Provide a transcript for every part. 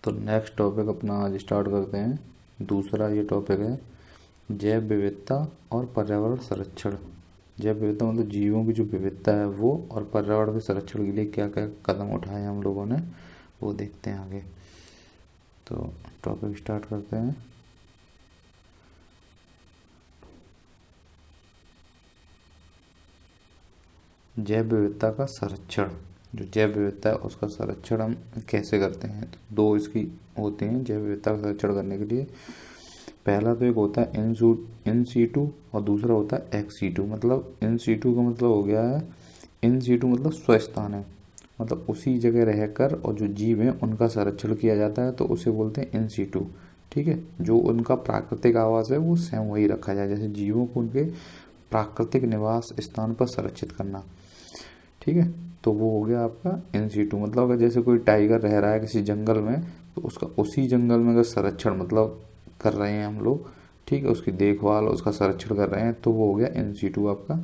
तो next topic अपना आज स्टार्ट करते हैं। दूसरा ये टॉपिक है जैव विविधता और पर्यावरण संरक्षण। जैव विविधता मतलब जीवों की जो विविधता है वो, और पर्यावरण के संरक्षण के लिए क्या क्या कदम उठाए हम लोगों ने, वो देखते हैं आगे। तो टॉपिक स्टार्ट करते हैं। जैव विविधता का संरक्षण, जो जैव विविधता है उसका संरक्षण हम कैसे करते हैं। तो दो इसकी होते हैं जैव विविधता का संरक्षण करने के लिए। पहला तो एक होता है इन सीटू और दूसरा होता है एक्स सीटू। मतलब इन सीटू का मतलब हो गया है, इन सीटू मतलब स्वस्थान है, मतलब उसी जगह रहकर और जो जीव हैं उनका संरक्षण किया जाता है, तो उसे बोलते हैं इन सीटू। ठीक है, जो उनका प्राकृतिक आवास है वो स्वयं वही रखा जाए, जैसे जीवों को उनके प्राकृतिक निवास स्थान पर संरक्षित करना। ठीक है, तो वो हो गया आपका इन सीटू। मतलब अगर जैसे कोई टाइगर रह रहा है किसी जंगल में, तो उसका उसी जंगल में अगर संरक्षण मतलब कर रहे हैं हम लोग, ठीक है, उसकी देखभाल उसका संरक्षण कर रहे हैं, तो वो हो गया इन सीटू आपका।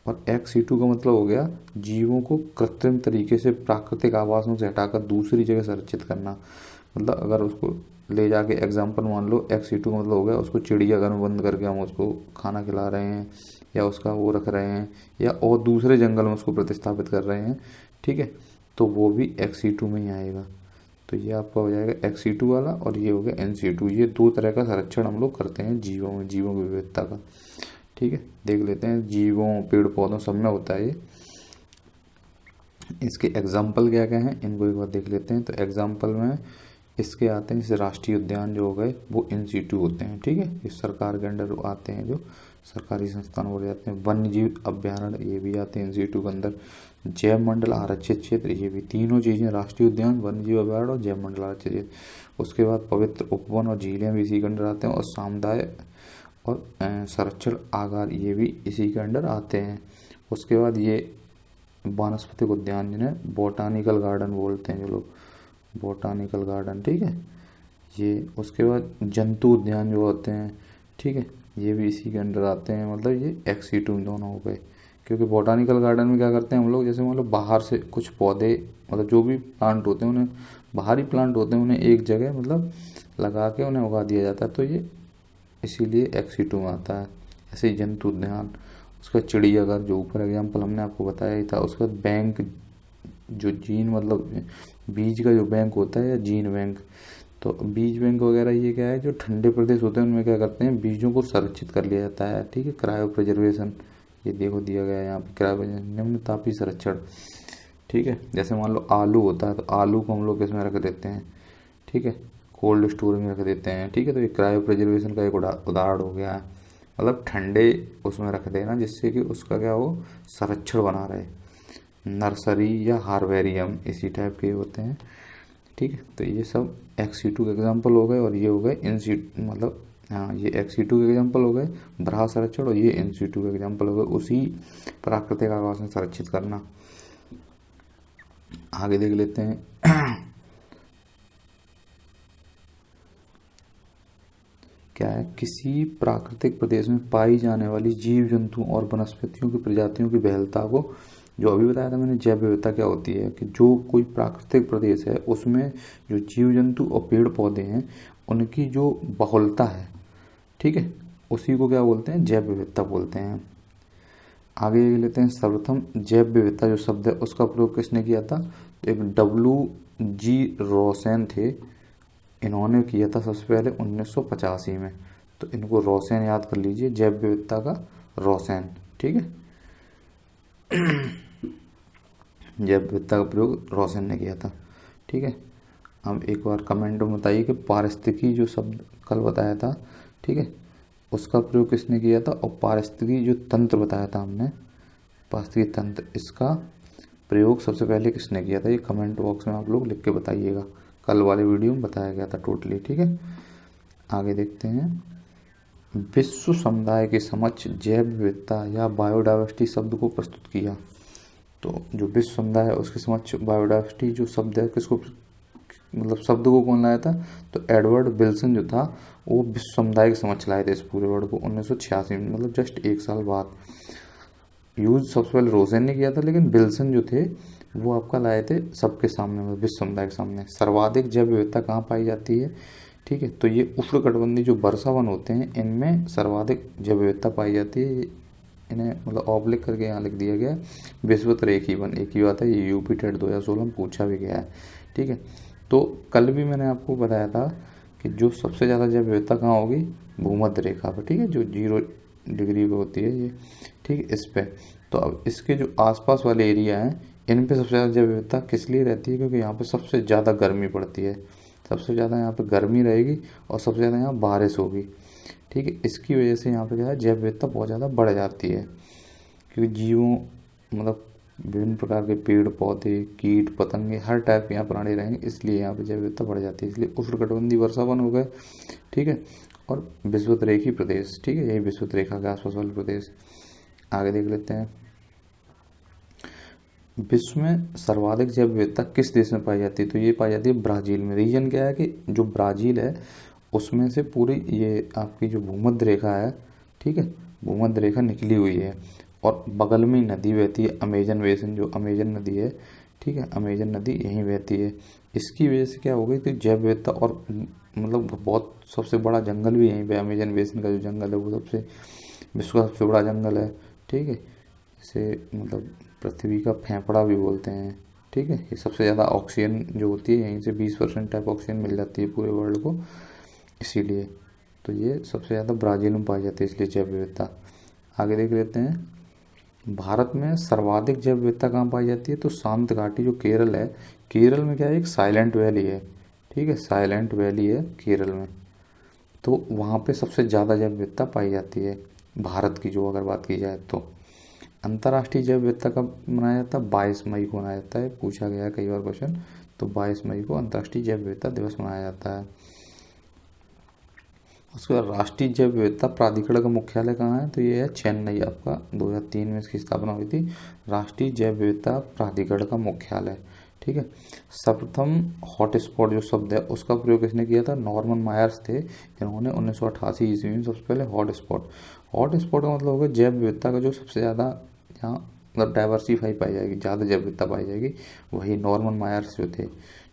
और एक्स सीटू का मतलब हो गया जीवों को कृत्रिम तरीके से प्राकृतिक आवासों से हटाकर दूसरी जगह संरक्षित करना। मतलब अगर उसको ले जाके एग्जाम्पल मान लो, एक्स सीटू का मतलब हो गया उसको चिड़ियाघर में बंद करके हम उसको खाना खिला रहे हैं या उसका वो रख रहे हैं, या और दूसरे जंगल में उसको प्रतिस्थापित कर रहे हैं। ठीक है, तो वो भी एक्स सीटू में ही आएगा। तो ये आपका हो जाएगा एक्स सीटू वाला, और ये हो गया एन सीटू। ये दो तरह का संरक्षण हम लोग करते हैं जीवों में, जीवों की विविधता का। ठीक है, देख लेते हैं जीवों पेड़ पौधों सब में होता है ये। इसके एग्जाम्पल क्या क्या हैं इनको एक बार देख लेते हैं। तो एग्जाम्पल में इसके आते हैं, जैसे राष्ट्रीय उद्यान जो हो गए वो इन सीटू होते हैं। ठीक है, ये सरकार के अंडर आते हैं, जो सरकारी संस्थान हो जाते हैं। वन्य जीव अभ्यारण्य ये भी आते हैं इन सीटू के अंदर। जैव मंडल आरक्षित क्षेत्र, ये भी तीनों चीज़ें, राष्ट्रीय उद्यान, वन्य जीव अभ्यारण्य और जैव मंडल आरक्षित क्षेत्र। उसके बाद पवित्र उपवन और झीलें भी इसी के अंडर आते हैं, और समुदाय और संरक्षण आगार ये भी इसी के अंडर आते हैं। उसके बाद ये वानस्पतिक उद्यान, जिन्हें बोटानिकल गार्डन बोलते हैं जो लोग, बोटानिकल गार्डन। ठीक है, ये उसके बाद जंतु उद्यान जो होते हैं, ठीक है, ये भी इसी के अंडर आते हैं। मतलब ये एक्स सीटू दोनों हो गए। क्योंकि बोटानिकल गार्डन में क्या करते हैं हम लोग, जैसे मतलब बाहर से कुछ पौधे, मतलब जो भी प्लांट होते हैं उन्हें, बाहरी प्लांट होते हैं उन्हें एक जगह मतलब लगा के उन्हें उगा दिया जाता है, तो ये इसीलिए एक्स सीटू में आता है। ऐसे ही जंतु उद्यान, उसका चिड़ियाघर जो ऊपर एग्जाम्पल हमने आपको बताया ही था। उसका बैंक, जो जीन मतलब बीज का जो बैंक होता है, या जीन बैंक, तो बीज बैंक वगैरह ये क्या है, जो ठंडे प्रदेश होते हैं उनमें क्या करते हैं, बीजों को संरक्षित कर लिया जाता है। ठीक है, क्रायो प्रिजर्वेशन, ये देखो दिया गया है यहाँ पे, क्रायो निम्न तापीय संरक्षण। ठीक है, जैसे मान लो आलू होता है, तो आलू को हम लोग इसमें रख देते हैं, ठीक है, कोल्ड स्टोर में रख देते हैं। ठीक है, तो ये क्रायो प्रिजर्वेशन का एक उदाहरण हो गया है। मतलब ठंडे उसमें रख देना जिससे कि उसका क्या हो, संरक्षण बना रहे। नर्सरी या हार्वेरियम इसी टाइप के होते हैं। ठीक है, तो ये सब एक्स सीटू के एग्जाम्पल हो गए, और ये हो गए इन सीटू, मतलब हाँ ये एक्स सीटू के एग्जाम्पल हो गए बराह संरक्षण, और ये इन सीटू के एग्जाम्पल हो गए उसी प्राकृतिक आवास में संरक्षित करना। आगे देख लेते हैं। क्या है, किसी प्राकृतिक प्रदेश में पाई जाने वाली जीव जंतु और वनस्पतियों की प्रजातियों की विरलता को, जो अभी बताया था मैंने जैव विविधता क्या होती है, कि जो कोई प्राकृतिक प्रदेश है उसमें जो जीव जंतु और पेड़ पौधे हैं उनकी जो बहुलता है, ठीक है, उसी को क्या बोलते हैं, जैव विविधता बोलते हैं। आगे देख लेते हैं। सर्वप्रथम जैव विविधता जो शब्द है उसका प्रयोग किसने किया था, तो एक WG रोसेन थे, इन्होंने किया था सबसे पहले 1985 में। तो इनको रोसेन याद कर लीजिए, जैव विविधता का रोसेन। ठीक है, जैव विविधता का प्रयोग रोसेन ने किया था। ठीक है, अब एक बार कमेंट में बताइए कि पारिस्थितिकी जो शब्द कल बताया था, ठीक है, उसका प्रयोग किसने किया था, और पारिस्थितिकी जो तंत्र बताया था हमने, पारिस्थितिकी तंत्र, इसका प्रयोग सबसे पहले किसने किया था, ये कमेंट बॉक्स में आप लोग लिख के बताइएगा। कल वाले वीडियो में बताया गया था टोटली। ठीक है, आगे देखते हैं। विश्व समुदाय के समक्ष जैव विविधता या बायोडाइवर्सिटी शब्द को प्रस्तुत किया। तो जो विश्व समुदाय है उसके समक्ष बायोडाइवर्सिटी जो शब्द है, किसको मतलब शब्द को कौन लाया था, तो एडवर्ड विल्सन जो था वो विश्व समुदाय के समक्ष लाए थे इस पूरे वर्ड को 1986 में, मतलब जस्ट एक साल बाद। यूज सबसे पहले रोसेन ने किया था, लेकिन विल्सन जो थे वो आपका लाए थे सबके सामने, मतलब विश्व समुदाय के सामने। सर्वाधिक जैव विविधता कहाँ पाई जाती है, ठीक है, तो ये उष्णकटिबंधीय जो वर्षा वन होते हैं इनमें सर्वाधिक जैव विविधता पाई जाती है। इन्हें मतलब ऑब्लिक करके यहाँ लिख दिया गया है। विश्वत रेखी वन एक ही बात है, ये यूपी टेट 2016 में पूछा भी गया है, ठीक है। तो कल भी मैंने आपको बताया था कि जो सबसे ज़्यादा जैव विविधता कहाँ होगी, भूमध्य रेखा पर, ठीक है, जो 0 डिग्री पे होती है ये, ठीक है, इस पे। तो अब इसके जो आसपास वाले एरिया हैं इन पे सबसे ज़्यादा जैव विविधता किस लिए रहती है, क्योंकि यहाँ पे सबसे ज़्यादा गर्मी पड़ती है, सबसे ज़्यादा यहाँ पे गर्मी रहेगी और सबसे ज़्यादा यहाँ बारिश होगी, ठीक है। इसकी वजह से यहाँ पे क्या है, जैव विविधता बहुत ज़्यादा बढ़ जाती है, क्योंकि जीवों मतलब विभिन्न प्रकार के पेड़ पौधे कीट पतंगे हर टाइप के यहाँ प्राणी रहेंगे, इसलिए यहाँ पे जैव विविधता बढ़ जाती है। इसलिए उष्णकटिबंधीय वर्षा वन हो गए, ठीक है, और विषुवत रेखी प्रदेश, ठीक है, यही विषुवत रेखा के आसपास वाले प्रदेश। आगे देख लेते हैं, विश्व में सर्वाधिक जैव विविधता किस देश में पाई जाती है, तो ये पाई जाती है ब्राज़ील में। रीजन क्या है कि जो ब्राज़ील है उसमें से पूरी ये आपकी जो भूमध्य रेखा है, ठीक है, भूमध्य रेखा निकली हुई है और बगल में ही नदी बहती है अमेजन बेसिन, जो अमेजन नदी है, ठीक है, अमेजन नदी यहीं बहती है। इसकी वजह से क्या हो गई, तो जैव विविधता और मतलब बहुत सबसे बड़ा जंगल भी यहीं पे, अमेजन बेसिन का जो जंगल है वो सबसे विश्व का सबसे बड़ा जंगल है, ठीक है। इसे मतलब पृथ्वी का फेफड़ा भी बोलते हैं, ठीक है। ये सबसे ज़्यादा ऑक्सीजन जो होती है यहीं से 20% टाइप ऑक्सीजन मिल जाती है पूरे वर्ल्ड को, इसीलिए तो ये सबसे ज़्यादा ब्राज़ील में पाई जाती है, इसलिए जैव विविधता। आगे देख लेते हैं, भारत में सर्वाधिक जैव विविधता कहाँ पाई जाती है, तो शांत घाटी जो केरल है, केरल में क्या है, एक साइलेंट वैली है, ठीक है, साइलेंट वैली है केरल में, तो वहाँ पे सबसे ज़्यादा जैव विविधता पाई जाती है भारत की जो अगर बात की जाए तो। अंतर्राष्ट्रीय जैव विविधता कब मनाया जाता है, 22 मई को मनाया जाता है, पूछा गया है कई बार क्वेश्चन, तो 22 मई को अंतर्राष्ट्रीय जैव विविधता दिवस मनाया जाता है। उसके बाद राष्ट्रीय जैव विविधता प्राधिकरण का मुख्यालय कहाँ है, तो ये है चेन्नई, आपका 2003 में इसकी स्थापना हुई थी, राष्ट्रीय जैव विविधता प्राधिकरण का मुख्यालय, ठीक है। सर्वप्रथम हॉटस्पॉट जो शब्द है उसका प्रयोग किसने किया था, नॉर्मन मायर्स थे, इन्होंने 1988 ईस्वी में सबसे पहले हॉटस्पॉट का मतलब होगा जैव विविधता का जो सबसे ज़्यादा यहाँ मतलब डाइवर्सिफाई पाई जाएगी, ज़्यादा जैव विविधता पाई जाएगी, वही नॉर्मन मायर्स जो थे,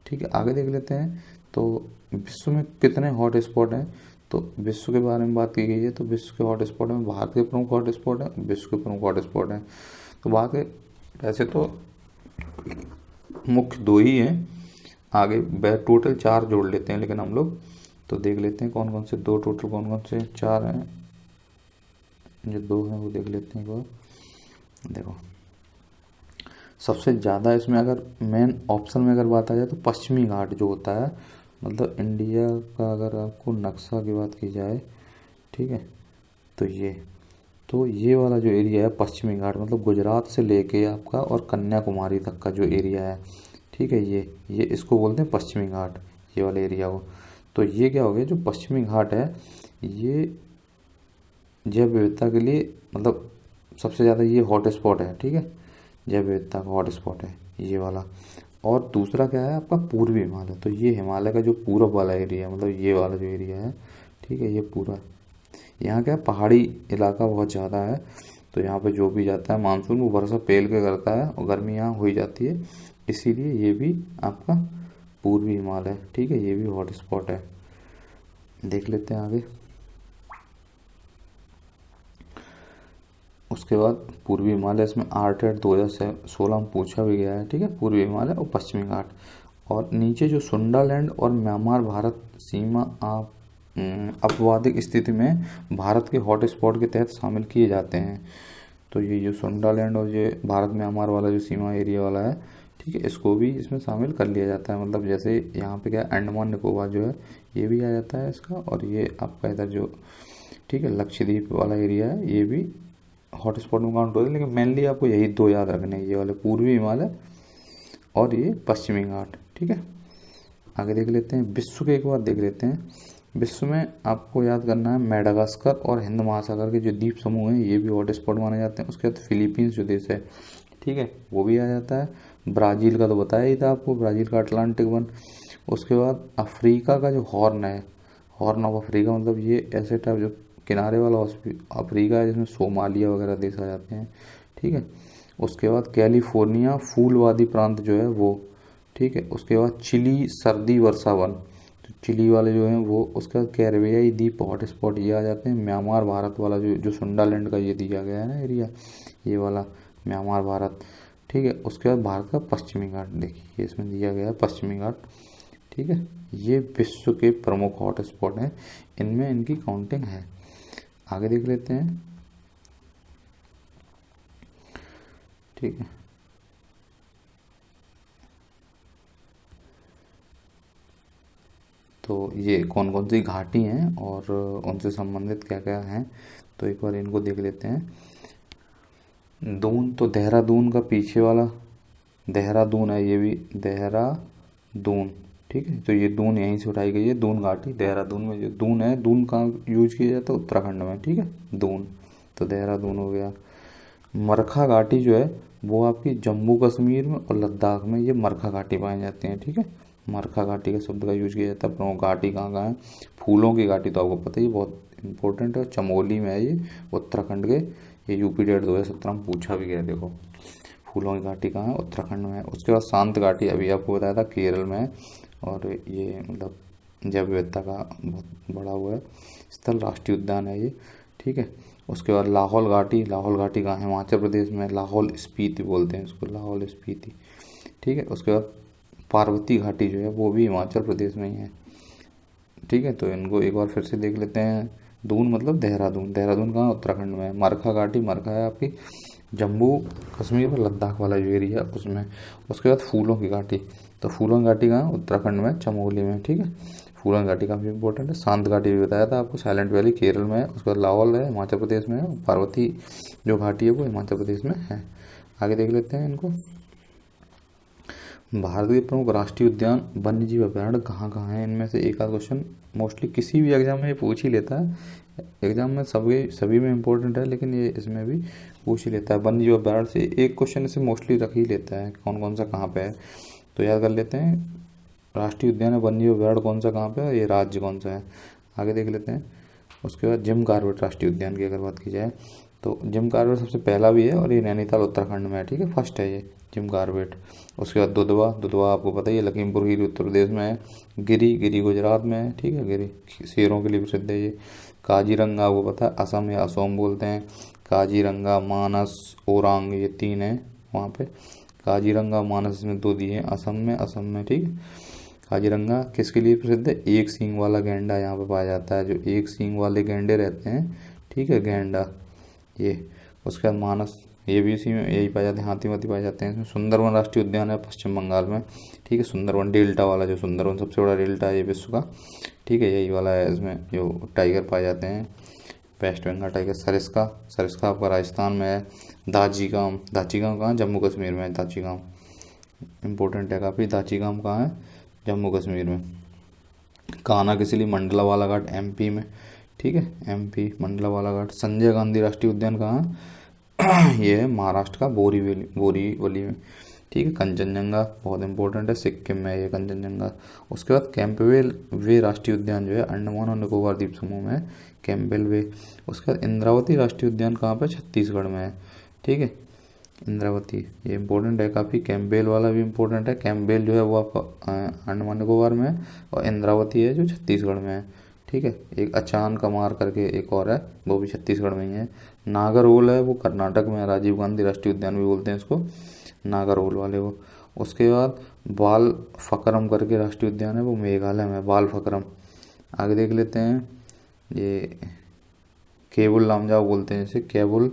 ठीक है। आगे देख लेते हैं, तो विश्व में कितने हॉटस्पॉट हैं, तो विश्व के बारे में बात की गई है, तो विश्व के हॉटस्पॉट में भारत के प्रमुख हॉटस्पॉट हैं, विश्व के प्रमुख हॉटस्पॉट हैं, तो बात है वैसे तो मुख्य 2 ही हैं, आगे टोटल 4 जोड़ लेते हैं, लेकिन हम लोग तो देख लेते हैं कौन कौन से 2 टोटल कौन कौन से 4 हैं, जो 2 हैं वो देख लेते हैं एक बार। देखो सबसे ज़्यादा इसमें अगर मेन ऑप्शन में अगर बात आ जाए तो पश्चिमी घाट जो होता है, मतलब इंडिया का अगर आपको नक्शा की बात की जाए, ठीक है, तो ये वाला जो एरिया है पश्चिमी घाट, मतलब गुजरात से लेके आपका और कन्याकुमारी तक का जो एरिया है, ठीक है, ये इसको बोलते हैं पश्चिमी घाट, ये वाला एरिया हो। तो ये क्या हो गया, जो पश्चिमी घाट है ये जैव विविधता के लिए मतलब सबसे ज़्यादा ये हॉटस्पॉट है, ठीक है, जैव विविधता का हॉटस्पॉट है ये वाला। और दूसरा क्या है आपका पूर्वी हिमालय, तो ये हिमालय का जो पूरब वाला एरिया है, मतलब ये वाला जो एरिया है, ठीक है, ये पूरा यहाँ क्या है पहाड़ी इलाका बहुत ज़्यादा है, तो यहाँ पे जो भी जाता है मानसून वो वर्षा पेल के करता है और गर्मी यहाँ हो ही जाती है, इसीलिए ये भी आपका पूर्वी हिमालय, ठीक है, ये भी हॉट स्पॉट है। देख लेते हैं आगे, उसके बाद पूर्वी हिमालय, इसमें आरटेट 2016 में पूछा भी गया है, ठीक है, पूर्वी हिमालय और पश्चिमी घाट। और नीचे जो सुंडालैंड और म्यांमार भारत सीमा अपवादिक स्थिति में भारत के हॉट स्पॉट के तहत शामिल किए जाते हैं। तो ये जो सुंडालैंड और ये भारत म्यांमार वाला जो सीमा एरिया वाला है, ठीक है, इसको भी इसमें शामिल कर लिया जाता है। मतलब जैसे यहाँ पे क्या अंडमान निकोबार जो है ये भी आ जाता है इसका, और ये आपका इधर जो, ठीक है, लक्षद्वीप वाला एरिया है ये भी हॉट स्पॉट में काउंट होता है। लेकिन मेनली आपको यही 2 याद रखने हैं, ये वाले पूर्वी हिमालय और ये पश्चिमी घाट, ठीक है। आगे देख लेते हैं, विश्व के एक बार देख लेते हैं। विश्व में आपको याद करना है मेडागास्कर और हिंद महासागर के जो द्वीप समूह हैं ये भी हॉट स्पॉट माने जाते हैं। उसके बाद फिलीपींस जो देश है, ठीक है, वो भी आ जाता है। ब्राज़ील का तो बताया ही था आपको, ब्राज़ील का अटलांटिक वन। उसके बाद अफ्रीका का जो हॉर्न है, हॉर्न ऑफ अफ्रीका, मतलब ये ऐसे टाइप जो किनारे वाला अफ्रीका है जिसमें सोमालिया वगैरह देश आ जाते हैं, ठीक है। उसके बाद कैलिफोर्निया फूलवादी प्रांत जो है वो, ठीक है। उसके बाद चिली सर्दी वर्षा वन, तो चिली वाले जो हैं वो। उसके बाद कैरिबियाई द्वीप हॉटस्पॉट ये आ जाते हैं। म्यांमार भारत वाला जो सुंडालैंड का ये दिया गया है ना एरिया, ये वाला म्यांमार भारत, ठीक है। उसके बाद भारत का पश्चिमी घाट, देखिए इसमें दिया गया है पश्चिमी घाट, ठीक है। ये विश्व के प्रमुख हॉटस्पॉट हैं, इनमें इनकी काउंटिंग है। आगे देख लेते हैं, ठीक है। तो ये कौन कौन सी घाटी हैं और उनसे संबंधित क्या क्या हैं, तो एक बार इनको देख लेते हैं। दून, तो देहरादून का पीछे वाला देहरादून है, ये भी देहरादून, ठीक है। तो ये दून यहीं से उठाई गई है, दून घाटी देहरादून में। जो दून है, दून कहाँ यूज किया जाता है, उत्तराखंड में, ठीक है, दून। तो देहरादून हो गया। मरखा घाटी जो है वो आपकी जम्मू कश्मीर में और लद्दाख में ये मरखा घाटी पाई जाती है, ठीक है। मरखा घाटी के शब्द का यूज किया जाता है। प्रमुख घाटी कहाँ कहाँ है, फूलों की घाटी तो आपको पता ही, बहुत इंपॉर्टेंट है, चमोली में है ये, उत्तराखंड के। ये यूपी डेट 2017 में पूछा भी गया, देखो फूलों की घाटी कहाँ है, उत्तराखंड में है। उसके बाद शांत घाटी अभी आपको बताया था केरल में है, और ये मतलब जैव विविधता का बहुत बड़ा हुआ है स्थल, राष्ट्रीय उद्यान है ये, ठीक है। उसके बाद लाहौल घाटी, लाहौल घाटी कहाँ है, हिमाचल प्रदेश में, लाहौल स्पीति बोलते हैं इसको, लाहौल स्पीति, ठीक है। उसके बाद पार्वती घाटी जो है वो भी हिमाचल प्रदेश में ही है, ठीक है। तो इनको एक बार फिर से देख लेते हैं। दून मतलब देहरादून, देहरादून कहाँ, उत्तराखंड में है। मरखा घाटी, मरखा है आपकी जम्मू कश्मीर और लद्दाख वाला जो एरिया है उसमें। उसके बाद फूलों की घाटी, तो फूलों की घाटी कहाँ, उत्तराखंड में, चमोली में, ठीक है। फूलों की घाटी काफ़ी इंपॉर्टेंट है। शांत घाटी भी बताया था आपको, साइलेंट वैली केरल में है। उसके बाद लाहौल है, हिमाचल प्रदेश में है। पार्वती जो घाटी है वो हिमाचल प्रदेश में है। आगे देख लेते हैं इनको। भारत के प्रमुख राष्ट्रीय उद्यान वन्य जीव अभयारण्य कहाँ कहाँ हैं, इनमें से एक आध क्वेश्चन मोस्टली किसी भी एग्जाम में ये पूछ ही लेता है। एग्जाम में सभी में इम्पोर्टेंट है, लेकिन ये इसमें भी पूछ ही लेता है। वन्य जीव अभयारण्य से एक क्वेश्चन इसे मोस्टली रख ही लेता है, कौन कौन सा कहाँ पे है, तो याद कर लेते हैं। राष्ट्रीय उद्यान है, वन्य जीव अभयारण्य कौन सा कहाँ पे है, ये राज्य कौन सा है। आगे देख लेते हैं। उसके बाद जिम कॉर्बेट राष्ट्रीय उद्यान की अगर बात की जाए, तो जिम कॉर्बेट सबसे पहला भी है, और ये नैनीताल उत्तराखंड में है, ठीक है, फर्स्ट है ये जिम कॉर्बेट। उसके बाद दुधवा, दुधवा आपको पता ही है, लखीमपुर खीरी उत्तर प्रदेश में है। गिरी, गिरी गुजरात में है, ठीक है, गिरी शेरों के लिए प्रसिद्ध है ये। काजीरंगा आपको पता है, असम या असोम बोलते हैं। काजीरंगा, मानस, ओरांग, ये तीन है वहाँ पे। काजीरंगा, मानस में दो दिए हैं, असम में, ठीक है। काजीरंगा किसके लिए प्रसिद्ध है, एक सींग वाला गैंडा यहाँ पे पाया जाता है, जो एक सींग वाले गैंडे रहते हैं, ठीक है, गैंडा ये। उसके बाद मानस, ये भी इसी में यही पाए जाते हैं, हाथी वाथी पाए जाते हैं इसमें। सुंदरवन राष्ट्रीय उद्यान है पश्चिम बंगाल में, ठीक है। सुंदरवन डेल्टा वाला, जो सुंदरवन सबसे बड़ा डेल्टा है ये विश्व का, ठीक है, यही वाला है। इसमें जो टाइगर पाए जाते हैं, वेस्ट बंगाल टाइगर। सरिस्का, सरिस्का आपका राजस्थान में है। दाचीगाम, दाचीगाम कहाँ, जम्मू कश्मीर में है दाचीगाम, इंपॉर्टेंट है काफ़ी। दाचीगाम कहाँ है, जम्मू कश्मीर में। कान्हा किसी लिए, मंडला वाला घाट एमपी में, ठीक है, एमपी मंडला वाला घाट। संजय गांधी राष्ट्रीय उद्यान कहाँ है, ये है महाराष्ट्र का बोरीवली में, ठीक है। कंचनजंगा बहुत इंपॉर्टेंट है, सिक्किम में ये कंचनजंगा। उसके बाद कैंपबेल वे राष्ट्रीय उद्यान जो है अंडमान और निकोबार द्वीप समूह में है, कैंपबेल वे। उसके बाद इंद्रावती राष्ट्रीय उद्यान कहाँ पे, छत्तीसगढ़ में है, ठीक है, इंद्रावती ये इंपॉर्टेंट है काफ़ी। कैंपबेल वाला भी इंपॉर्टेंट है, कैंपबेल जो है वो आपका अंडमान निकोबार में है, और इंद्रावती है जो छत्तीसगढ़ में है, ठीक है। एक अचान कमार करके एक और है, वो भी छत्तीसगढ़ में ही है। नागरहोल है वो कर्नाटक में है, राजीव गांधी राष्ट्रीय उद्यान भी बोलते हैं इसको, नागरहोल वाले वो। उसके बाद बाल फकरम करके राष्ट्रीय उद्यान है, वो मेघालय में, बाल फकरम। आगे देख लेते हैं, ये केबुल लामजाओ बोलते हैं इसे, केबुल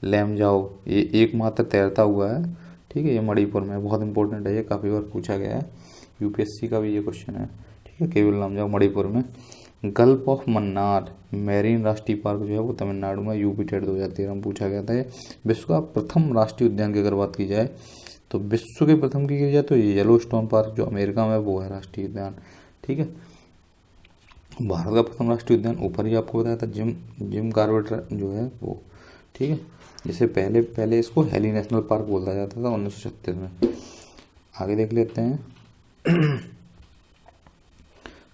लैमजाओ, ये एकमात्र तैरता हुआ है, ठीक है, ये मणिपुर में, बहुत इंपॉर्टेंट है, ये काफ़ी बार पूछा गया है, यूपीएससी का भी ये क्वेश्चन है, ठीक है। केबुल लामजाओ मणिपुर में। गल्फ ऑफ मन्नार मैरीन राष्ट्रीय पार्क जो है वो तमिलनाडु में, यूपी टेट 2013 में पूछा गया था। ये विश्व का प्रथम राष्ट्रीय उद्यान की अगर बात की जाए, तो विश्व के प्रथम की जाए तो ये येलोस्टोन पार्क जो अमेरिका में, वो है राष्ट्रीय उद्यान, ठीक है। भारत का प्रथम राष्ट्रीय उद्यान ऊपर ही आपको बताया था, जिम कॉर्बेट जो है वो, ठीक है। जिसे पहले इसको हेली नेशनल पार्क बोला जाता था 1936 में। आगे देख लेते हैं।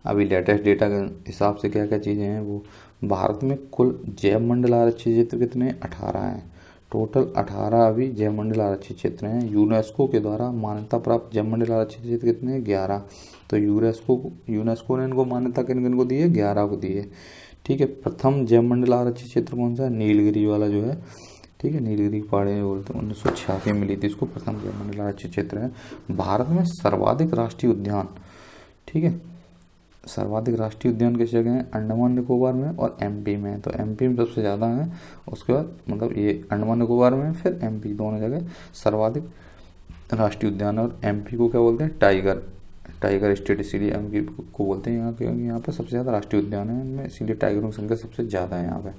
अभी लेटेस्ट डेटा के हिसाब से क्या क्या चीज़ें हैं वो, भारत में कुल जैव मंडल आरक्षित क्षेत्र कितने, 18 हैं, टोटल 18 अभी जैवमंडल आरक्षित क्षेत्र हैं। यूनेस्को के द्वारा मान्यता प्राप्त जैवमंडल आरक्षित क्षेत्र कितने हैं? 11। तो यूनेस्को ने इनको मान्यता किन किन को दी है? 11 को दी है। ठीक है, प्रथम जैवमंडल आरक्षित क्षेत्र कौन सा है? नीलगिरी वाला जो है। ठीक है, नीलगिरी पहाड़ी बोलते हैं, 1986 में मिली थी इसको, प्रथम जैवमंडल आरक्षित क्षेत्र है। भारत में सर्वाधिक राष्ट्रीय उद्यान, ठीक है, सर्वाधिक राष्ट्रीय उद्यान किस जगह है? अंडमान निकोबार में और एमपी में। तो एमपी में सबसे ज़्यादा है, उसके बाद मतलब ये अंडमान निकोबार में, फिर एमपी, दोनों जगह सर्वाधिक राष्ट्रीय उद्यान। और एमपी को क्या बोलते हैं? टाइगर स्टेट, इसीलिए एमपी को बोलते हैं। यहाँ पे सबसे ज़्यादा राष्ट्रीय उद्यान है इनमें, इसीलिए टाइगरों की संख्या सबसे ज़्यादा है यहाँ पे।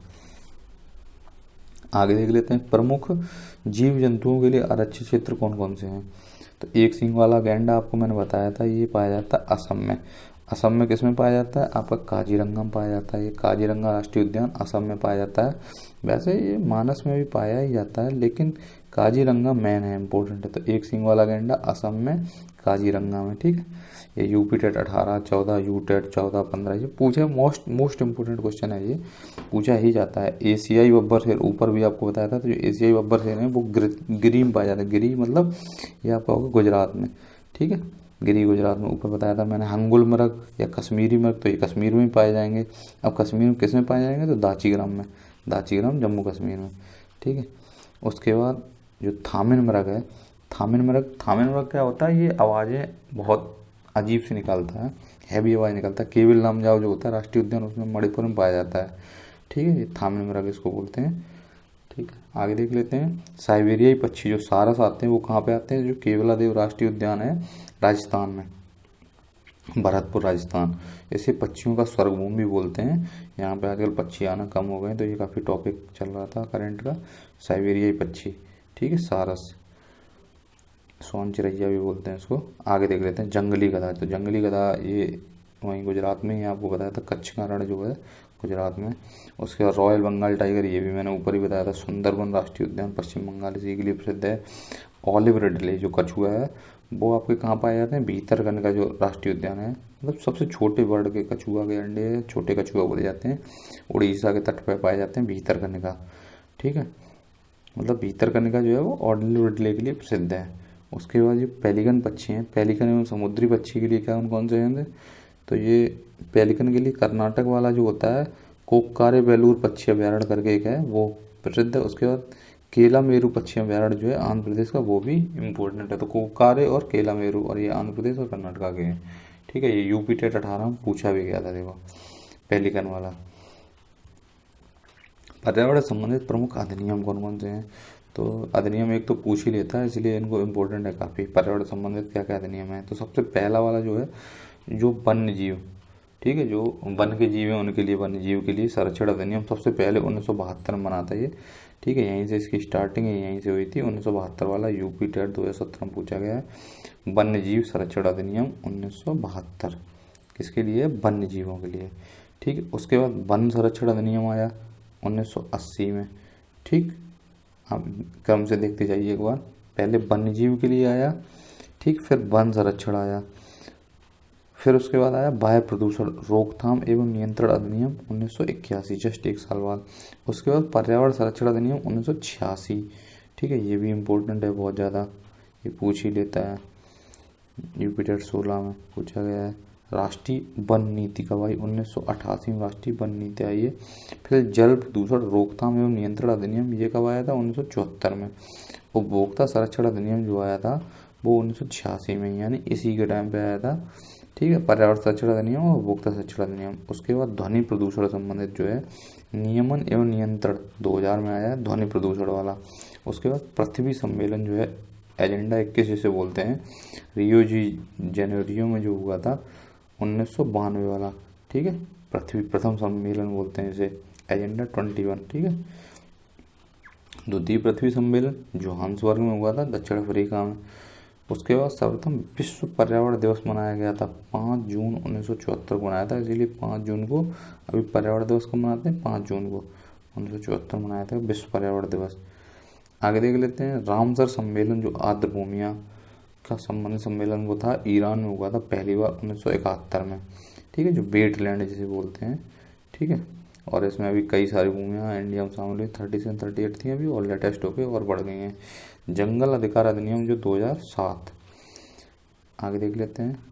आगे देख लेते हैं, प्रमुख जीव जंतुओं के लिए आरक्षित क्षेत्र कौन कौन से हैं? तो एक सींग वाला गैंडा आपको मैंने बताया था, ये पाया जाता है असम में। असम में किस में पाया जाता है? आपका काजीरंगा में पाया जाता है। ये काजीरंगा राष्ट्रीय उद्यान असम में पाया जाता है। वैसे ये मानस में भी पाया ही जाता है, लेकिन काजीरंगा मेन है, इम्पोर्टेंट है। तो एक सींग वाला गैंडा असम में, काजीरंगा में। ठीक है, ये यूपी टेट 18, 14, यू टेट 14, 15, ये पूछे मोस्ट इम्पोर्टेंट क्वेश्चन है, ये पूछा ही जाता है। एशियाई बब्बर शेर, ऊपर भी आपको बताया था। तो जो एशियाई बब्बर शेर है वो गिरी में पाया जाता है। गिरी मतलब ये आपका होगा गुजरात में। ठीक है, गिरी गुजरात में, ऊपर बताया था मैंने। हंगुल मृग या कश्मीरी मृग, तो ये कश्मीर में पाए जाएंगे। अब कश्मीर में किस में पाए जाएंगे? तो दाचीग्राम में, दाचीग्राम जम्मू कश्मीर में। ठीक है, उसके बाद जो थामिन मृग है, थामिन मृग क्या होता है? ये आवाज़ें बहुत अजीब सी निकालता है, हैवी आवाज़ निकालता है। केविल लामजाओ जो होता है राष्ट्रीय उद्यान, उसमें मणिपुर में पाया जाता है। ठीक है, ये थामिन मृग इसको बोलते हैं। ठीक है, आगे देख लेते हैं, साइबेरियाई पक्षी जो सारस आते हैं वो कहाँ पे आते हैं? जो केवलादेव राष्ट्रीय उद्यान है राजस्थान में, भरतपुर राजस्थान। इसे पक्षियों का स्वर्गभूमि भी बोलते हैं। यहाँ पे आजकल पक्षी आना कम हो गए, तो ये काफ़ी टॉपिक चल रहा था करंट का, साइबेरियाई पक्षी। ठीक है, सारस, सोन चिरैया भी बोलते हैं इसको। आगे देख लेते हैं, जंगली गधा। तो जंगली गधा ये वहीं गुजरात में, यहाँ आपको बताया था कच्छ का रण जो है गुजरात में। उसके बाद रॉयल बंगाल टाइगर, ये भी मैंने ऊपर ही बताया था। सुंदरबन राष्ट्रीय उद्यान पश्चिम बंगाल इसी के लिए प्रसिद्ध है। ऑलिव रिडले जो कछुआ है वो आपके कहाँ पाए जाते हैं? भीतरकनिका जो राष्ट्रीय उद्यान है, मतलब सबसे छोटे बर्ड के कछुआ के अंडे छोटे कछुआ बोले जाते हैं, उड़ीसा के तट पर पाए जाते हैं, भीतरकनिका। ठीक है, मतलब भीतरकनिका जो है वो ऑलिव रिडले के लिए प्रसिद्ध है। उसके बाद जो पेलिकन पक्षी हैं, पेलिकन एवं समुद्री पक्षी के लिए क्या कौन से हैं? तो ये पेलिकन के लिए कर्नाटक वाला जो होता है कोक्कारे बेलूर पक्षी अभ्यारण्य करके एक है, वो प्रसिद्ध है। उसके बाद केला मेरू पक्षी अभ्यारण्य जो है आंध्र प्रदेश का, वो भी इम्पोर्टेंट है। तो कोक्कारे और केला मेरू, और ये आंध्र प्रदेश और कर्नाटका के हैं। ठीक है, ये यूपी टेट 18 में पूछा भी गया था, देखो पेलिकन वाला। पर्यावरण संबंधित प्रमुख अधिनियम कौन कौन से हैं? तो अधिनियम एक तो पूछ ही लेता है, इसलिए इनको इम्पोर्टेंट है काफ़ी। पर्यावरण संबंधित क्या क्या अधिनियम है? तो सबसे पहला वाला जो है, जो वन्य जीव, ठीक है, जो वन के जीव हैं उनके लिए, वन्य जीव के लिए संरक्षण अधिनियम सबसे पहले 1972 में बना था ये। ठीक है, यहीं से इसकी स्टार्टिंग है, यहीं से हुई थी। 1972 वाला यूपी टेट 2017 में पूछा गया है। वन्य जीव संरक्षण अधिनियम 1972 किसके लिए? वन्य जीवों के लिए। ठीक है, उसके बाद वन संरक्षण अधिनियम आया 1980 में। ठीक, आप क्रम से देखते जाइए एक बार, पहले वन्य जीव के लिए आया, ठीक, फिर वन संरक्षण आया, फिर उसके बाद आया वायु प्रदूषण रोकथाम एवं नियंत्रण अधिनियम 1981, जस्ट एक साल बाद। उसके बाद पर्यावरण संरक्षण अधिनियम 1986। ठीक है, ये भी इम्पोर्टेंट है बहुत ज़्यादा, ये पूछ ही लेता है, यूपी टेट 16 में पूछा गया है। राष्ट्रीय वन नीति कब आई? 1988 में राष्ट्रीय वन नीति आई है। फिर जल प्रदूषण रोकथाम एवं नियंत्रण अधिनियम, ये कब आया था? 1974 में। उपभोक्ता संरक्षण अधिनियम जो आया था वो 1986 में, यानी इसी के टाइम पे आया था। ठीक है, पर्यावरण संरक्षण अधिनियम और उपभोक्ता संरक्षण अधिनियम। उसके बाद ध्वनि प्रदूषण संबंधित जो है नियमन एवं नियंत्रण 2000 में आया है, ध्वनि प्रदूषण वाला। उसके बाद पृथ्वी सम्मेलन जो है एजेंडा 21 जिसे बोलते हैं, रियो जी जेनेरियो में जो हुआ था 1992 वाला। ठीक है, पृथ्वी प्रथम सम्मेलन बोलते हैं इसे, एजेंडा 21। ठीक है, द्वितीय पृथ्वी सम्मेलन जोहान्सबर्ग में हुआ था दक्षिण अफ्रीका में। उसके बाद सर्वप्रथम विश्व पर्यावरण दिवस मनाया गया था 5 जून 1974 को मनाया था, इसीलिए 5 जून को अभी पर्यावरण दिवस को मनाते हैं, 5 जून को 1974 मनाया था विश्व पर्यावरण दिवस। आगे देख लेते हैं, रामसर सम्मेलन जो आर्द्र भूमियाँ का संबंधित सम्मेलन वो था, ईरान में हुआ था पहली बार 1971 में। ठीक है, जो वेटलैंड जिसे बोलते हैं। ठीक है, और इसमें अभी कई सारी भूमियाँ इंडिया में शामिल हुई, 37-38 थी अभी और लेटेस्ट होके और बढ़ गई हैं। जंगल अधिकार अधिनियम जो 2007, आगे देख लेते हैं।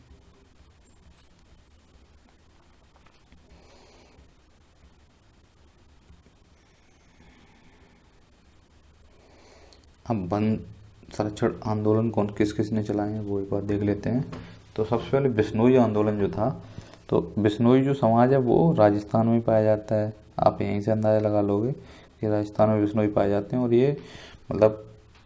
अब वन संरक्षण आंदोलन कौन किस किस ने चलाए हैं वो एक बार देख लेते हैं। तो सबसे पहले बिश्नोई आंदोलन जो था, तो बिश्नोई जो समाज है वो राजस्थान में पाया जाता है। आप यहीं से अंदाज़ा लगा लोगे कि राजस्थान में बिश्नोई पाए जाते हैं और ये मतलब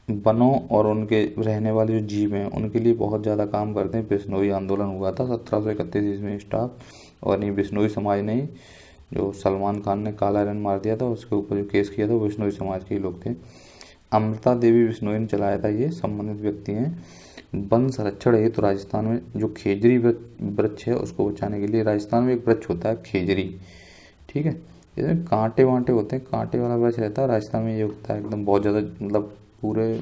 वनों और उनके रहने वाले जो जीव हैं उनके लिए बहुत ज़्यादा काम करते हैं। बिश्नोई आंदोलन हुआ था 1731 ईस्वी में स्टार्ट, और ये बिश्नोई समाज ने ही जो सलमान खान ने काला रन मार दिया था उसके ऊपर जो केस किया था वो बिश्नोई समाज के ही लोग थे। अमृता देवी बिश्नोई ने चलाया था, ये संबंधित व्यक्ति हैं। वन संरक्षण है तो राजस्थान में जो खेजरी वृक्ष है उसको बचाने के लिए, राजस्थान में एक वृक्ष होता है खेजरी, ठीक है, इसमें कांटे वांटे होते हैं, कांटे वाला वृक्ष रहता है। राजस्थान में ये होता है एकदम बहुत ज़्यादा, मतलब पूरे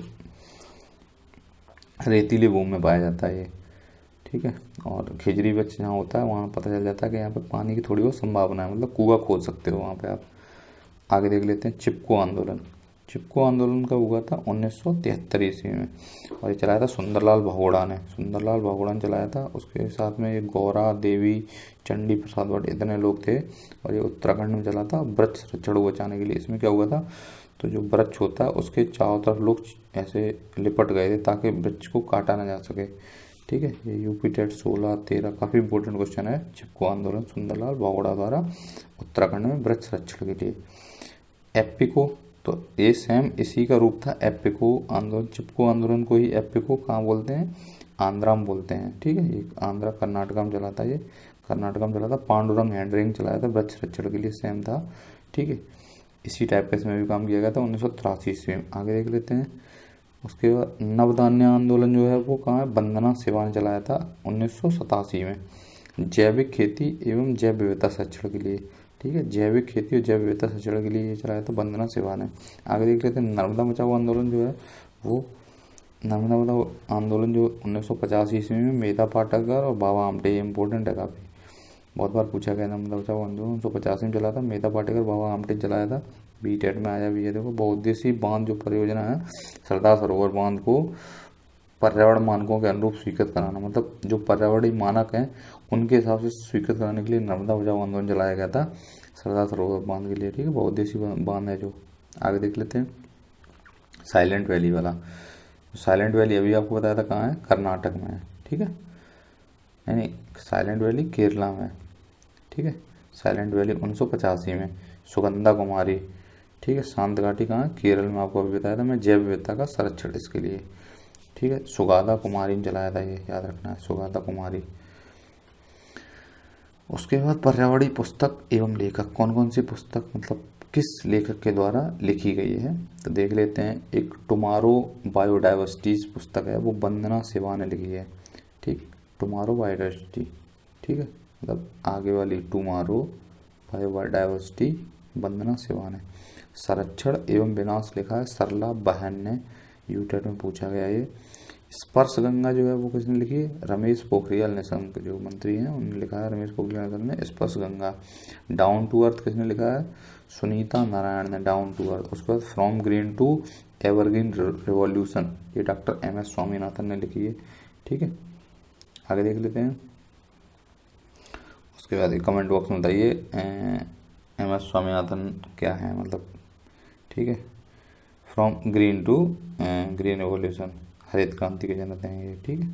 रेतीली भूमि में पाया जाता है ये, ठीक है। और खेजरी वृक्ष जहाँ होता है वहाँ पता चल जाता है कि यहाँ पे पानी की थोड़ी बहुत संभावना है, मतलब कुआं खोद सकते हो वहाँ पे आप। आगे देख लेते हैं चिपको आंदोलन। चिपको आंदोलन का हुआ था 1973 ईस्वी में और ये चलाया था सुंदरलाल बहुगुणा ने। सुंदरलाल बहुगुणा ने चलाया था, उसके साथ में ये गौरा देवी, चंडी प्रसाद भट्ट, इतने लोग थे और ये उत्तराखंड में चला था वृक्ष संरक्षण को बचाने के लिए। इसमें क्या हुआ था, तो जो वृक्ष होता है उसके चारों तरफ लोग ऐसे लिपट गए थे ताकि वृक्ष को काटा ना जा सके, ठीक है। ये यूपी टेट 16-13 काफ़ी इंपॉर्टेंट क्वेश्चन है। चिपको आंदोलन सुंदरलाल बहुगुणा द्वारा उत्तराखंड में वृक्ष संरक्षण के लिए। एपिको, तो ये सेम इसी का रूप था एपिको आंदोलन। चिपको आंदोलन को ही एपिको कहाँ बोलते हैं, आंध्रा में बोलते हैं, ठीक है। ये आंध्रा कर्नाटका में चला था, ये कर्नाटका में चला था। पांडुरंग हेनरिंग चलाया था वृक्ष संरक्षण के लिए, सेम था, ठीक है। इसी टाइप का इसमें भी काम किया गया था 1983 ईस्वी में। आगे देख लेते हैं। उसके बाद नवधान्य आंदोलन जो है वो कहाँ है, वंदना शिवा ने चलाया था 1987 में। जैविक खेती एवं जैव विविधता संरक्षण के लिए, ठीक है, जैविक खेती और जैव विविधता संरक्षण के लिए ये चलाया था वंदना शिवा ने। आगे देख लेते हैं। नर्मदा बचाओ आंदोलन जो है वो, नर्मदा बचाओ आंदोलन जो 1950 ईस्वी में मेधा पाटकर और बाबा आमटे, ये इंपॉर्टेंट है काफ़ी, बहुत बार पूछा गया। नर्मदा बचाओ आंदोलन 1950 में चला था, मेधा पाटकर बाबा आमटे चलाया था। बीटेट में आया भी है, देखो। बहुउद्देशीय बांध जो परियोजना है, सरदार सरोवर बांध को पर्यावरण मानकों के अनुरूप स्वीकृत कराना, मतलब जो पर्यावरणीय मानक हैं उनके हिसाब से स्वीकृत कराने के लिए नर्मदा बचाओ आंदोलन चलाया गया था सरदार सरोवर बांध के लिए, ठीक है। बहुउद्देशीय बांध है जो। आगे देख लेते हैं साइलेंट वैली वाला। साइलेंट वैली अभी आपको बताया था कहाँ है, कर्नाटक में है, ठीक है, यानी साइलेंट वैली केरला में, ठीक है। साइलेंट वैली 1985 में। सुगंधा कुमारी, ठीक है, शांत घाटी कहाँ है, केरल में, आपको अभी बताया था मैं, जैव विविधता का संरक्षण इसके लिए, ठीक है। सुगाता कुमारी ने चलाया था, ये याद रखना है, सुगाता कुमारी। उसके बाद पर्यावरणीय पुस्तक एवं लेखक, कौन कौन सी पुस्तक, मतलब किस लेखक के द्वारा लिखी गई है, तो देख लेते हैं। एक टुमारो बायोडाइवर्सिटीज पुस्तक है, वो वंदना शिवा ने लिखी है, ठीक, टुमारो बायोडाइवर्सिटी, ठीक है, मतलब आगे वाली टुमारो बायोडाइवर्सिटी वंदना शिवा ने। संरक्षण एवं विनाश लिखा है सरला बहन ने, यूटेट में पूछा गया ये। स्पर्श गंगा जो है वो किसने लिखी है, रमेश पोखरियाल निशंक जो मंत्री हैं उन्होंने लिखा है, रमेश पोखरियाल निशंक ने स्पर्श गंगा। डाउन टू अर्थ किसने लिखा है, सुनीता नारायण ने, डाउन टू अर्थ। उसके बाद from green to evergreen revolution, ये डॉक्टर MS स्वामीनाथन ने लिखी है, ठीक है। आगे देख लेते हैं। उसके बाद कमेंट बॉक्स में बताइए MS स्वामीनाथन क्या है, मतलब, ठीक है। From green to green revolution, हरित क्रांति के जनक हैं ये, ठीक है।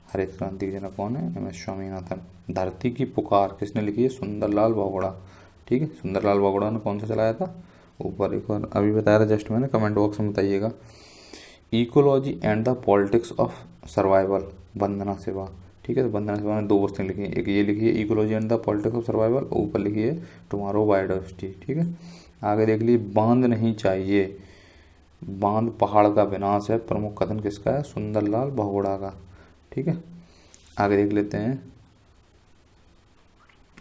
हरित क्रांति के जनक कौन है, MS स्वामीनाथन। धरती की पुकार किसने लिखी है, सुंदरलाल बहुगुणा, ठीक है। सुंदरलाल बहुगुणा ने कौन सा चलाया था, ऊपर एक बार अभी बताया था जस्ट मैंने, कमेंट बॉक्स में बताइएगा। Ecology and the politics of survival, Vandana Shiva, ठीक है। तो वंदना शिवा ने 2 पुस्तकें लिखी हैं, एक ये लिखी है ecology and the politics of survival, ऊपर लिखी है टुमारो बायोडाइवर्सिटी, ठीक है। आगे देख लीजिए। बांध नहीं चाहिए, बांध पहाड़ का विनाश है, प्रमुख कथन किसका है, सुंदरलाल बहुगुणा का, ठीक है। आगे देख लेते हैं।